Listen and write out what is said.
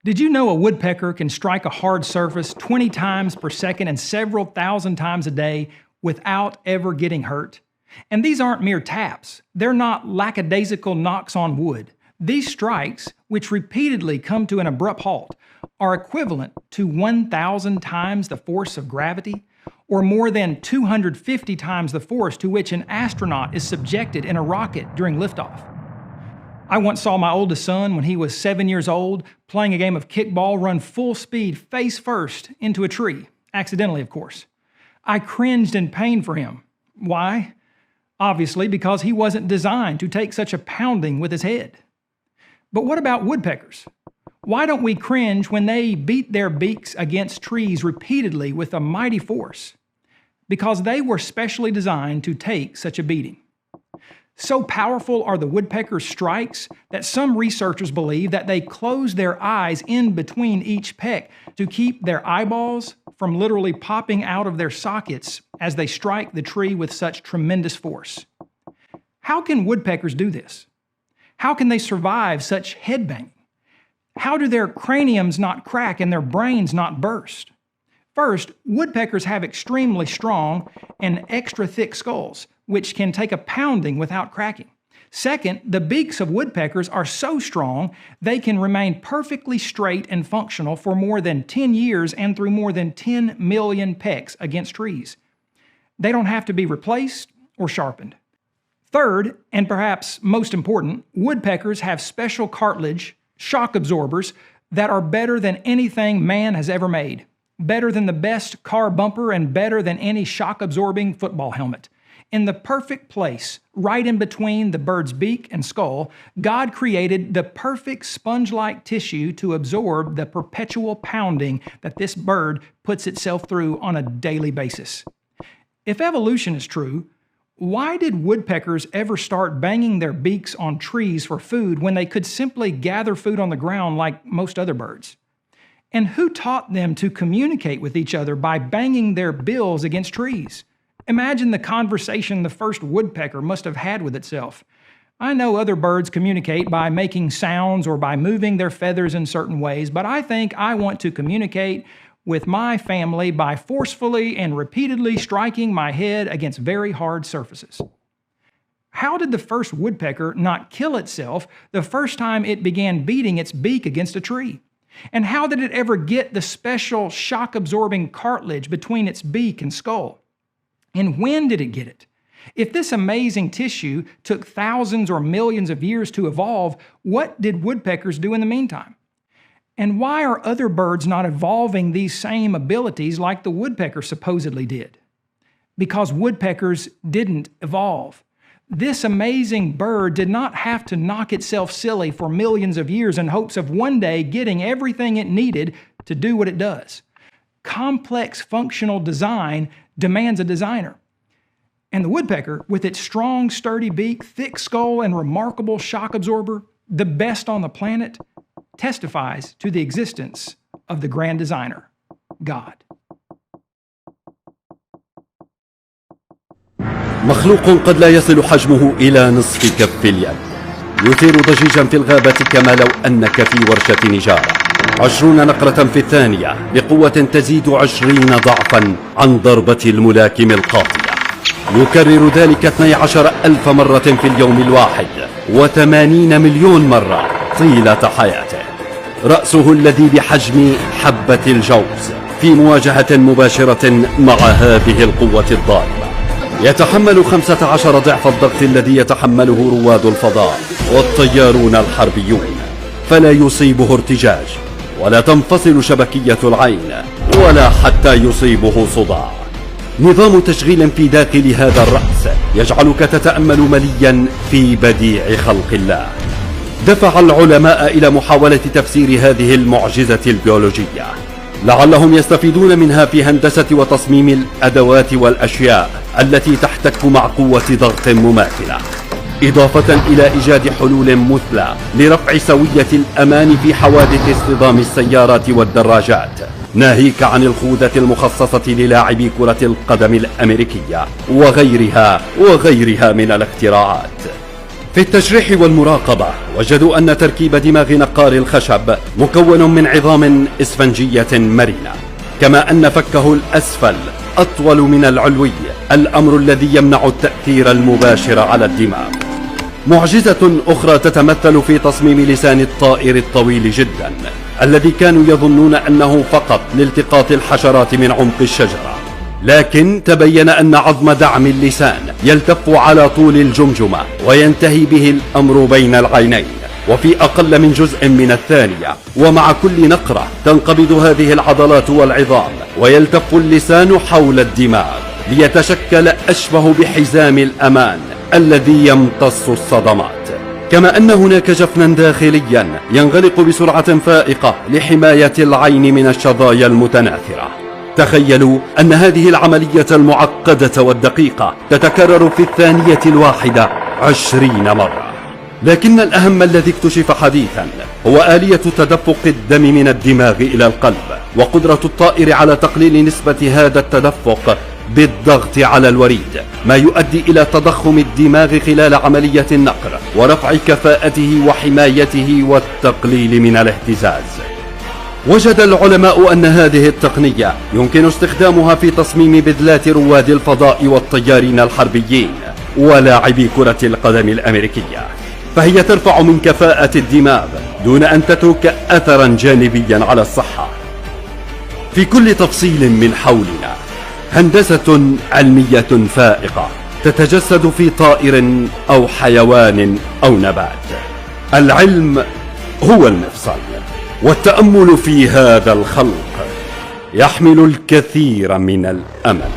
Did you know a woodpecker can strike a hard surface 20 times per second and several thousand times a day without ever getting hurt? And these aren't mere taps. They're not lackadaisical knocks on wood. These strikes, which repeatedly come to an abrupt halt, are equivalent to 1,000 times the force of gravity, or more than 250 times the force to which an astronaut is subjected in a rocket during liftoff. I once saw my oldest son, when he was 7 years old, playing a game of kickball, run full speed face first into a tree, accidentally, of course. I cringed in pain for him. Why? Obviously, because he wasn't designed to take such a pounding with his head. But what about woodpeckers? Why don't we cringe when they beat their beaks against trees repeatedly with a mighty force? Because they were specially designed to take such a beating. So powerful are the woodpecker's strikes that some researchers believe that they close their eyes in between each peck to keep their eyeballs from literally popping out of their sockets as they strike the tree with such tremendous force. How can woodpeckers do this? How can they survive such headbanging? How do their craniums not crack and their brains not burst? First, woodpeckers have extremely strong and extra thick skulls, which can take a pounding without cracking. Second, the beaks of woodpeckers are so strong they can remain perfectly straight and functional for more than 10 years and through more than 10 million pecks against trees. They don't have to be replaced or sharpened. Third, and perhaps most important, woodpeckers have special cartilage, shock absorbers, that are better than anything man has ever made. Better than the best car bumper and better than any shock-absorbing football helmet. In the perfect place, right in between the bird's beak and skull, God created the perfect sponge-like tissue to absorb the perpetual pounding that this bird puts itself through on a daily basis. If evolution is true, why did woodpeckers ever start banging their beaks on trees for food when they could simply gather food on the ground like most other birds? And who taught them to communicate with each other by banging their bills against trees? Imagine the conversation the first woodpecker must have had with itself. I know other birds communicate by making sounds or by moving their feathers in certain ways, but I think I want to communicate with my family by forcefully and repeatedly striking my head against very hard surfaces. How did the first woodpecker not kill itself the first time it began beating its beak against a tree? And how did it ever get the special shock-absorbing cartilage between its beak and skull? And when did it get it? If this amazing tissue took thousands or millions of years to evolve, what did woodpeckers do in the meantime? And why are other birds not evolving these same abilities like the woodpecker supposedly did? Because woodpeckers didn't evolve. This amazing bird did not have to knock itself silly for millions of years in hopes of one day getting everything it needed to do what it does. Complex functional design demands a designer. And the woodpecker, with its strong, sturdy beak, thick skull, and remarkable shock absorber, the best on the planet, testifies to the existence of the grand designer, God. مخلوق قد لا يصل حجمه إلى نصف كف اليد، يثير ضجيجا في الغابة كما لو أنك في ورشة نجارة. 20 نقرة في الثانية بقوة تزيد 20 ضعفا عن ضربة الملاكم القاضية. يكرر ذلك 12,000 مرة في اليوم الواحد و80 مليون مرة طيلة حياته. رأسه الذي بحجم حبة الجوز في مواجهة مباشرة مع هذه القوة الضاربة يتحمل 15 ضعف الضغط الذي يتحمله رواد الفضاء والطيارون الحربيون، فلا يصيبه ارتجاج ولا تنفصل شبكية العين ولا حتى يصيبه صداع. نظام تشغيل في داخل هذا الرأس يجعلك تتأمل مليا في بديع خلق الله. دفع العلماء إلى محاولة تفسير هذه المعجزة البيولوجية لعلهم يستفيدون منها في هندسة وتصميم الأدوات والأشياء التي تحتك مع قوة ضغط مماثلة، إضافة إلى إيجاد حلول مثلى لرفع سوية الأمان في حوادث اصطدام السيارات والدراجات، ناهيك عن الخوذة المخصصة للاعبي كرة القدم الأمريكية وغيرها من الاختراعات. في التشريح والمراقبة وجدوا أن تركيب دماغ نقار الخشب مكون من عظام إسفنجية مرنة، كما أن فكه الأسفل أطول من العلوي، الأمر الذي يمنع التأثير المباشر على الدماغ. معجزة أخرى تتمثل في تصميم لسان الطائر الطويل جدا، الذي كانوا يظنون أنه فقط لالتقاط الحشرات من عمق الشجرة، لكن تبين أن عظم دعم اللسان يلتف على طول الجمجمة وينتهي به الأمر بين العينين، وفي أقل من جزء من الثانية. ومع كل نقرة تنقبض هذه العضلات والعظام ويلتف اللسان حول الدماغ ليتشكل أشبه بحزام الأمان الذي يمتص الصدمات. كما أن هناك جفنا داخليا ينغلق بسرعة فائقة لحماية العين من الشظايا المتناثرة. تخيلوا أن هذه العملية المعقدة والدقيقة تتكرر في الثانية الواحدة 20 مرة. لكن الأهم الذي اكتشف حديثا هو آلية تدفق الدم من الدماغ إلى القلب، وقدرة الطائر على تقليل نسبة هذا التدفق بالضغط على الوريد، ما يؤدي إلى تضخم الدماغ خلال عملية النقر ورفع كفاءته وحمايته والتقليل من الاهتزاز. وجد العلماء أن هذه التقنية يمكن استخدامها في تصميم بذلات رواد الفضاء والطيارين الحربيين ولاعبي كرة القدم الأمريكية، فهي ترفع من كفاءة الدماغ دون أن تترك أثرا جانبيا على الصحة. في كل تفصيل من حولنا هندسة علمية فائقة تتجسد في طائر أو حيوان أو نبات. العلم هو المفصل، والتأمل في هذا الخلق يحمل الكثير من الأمل.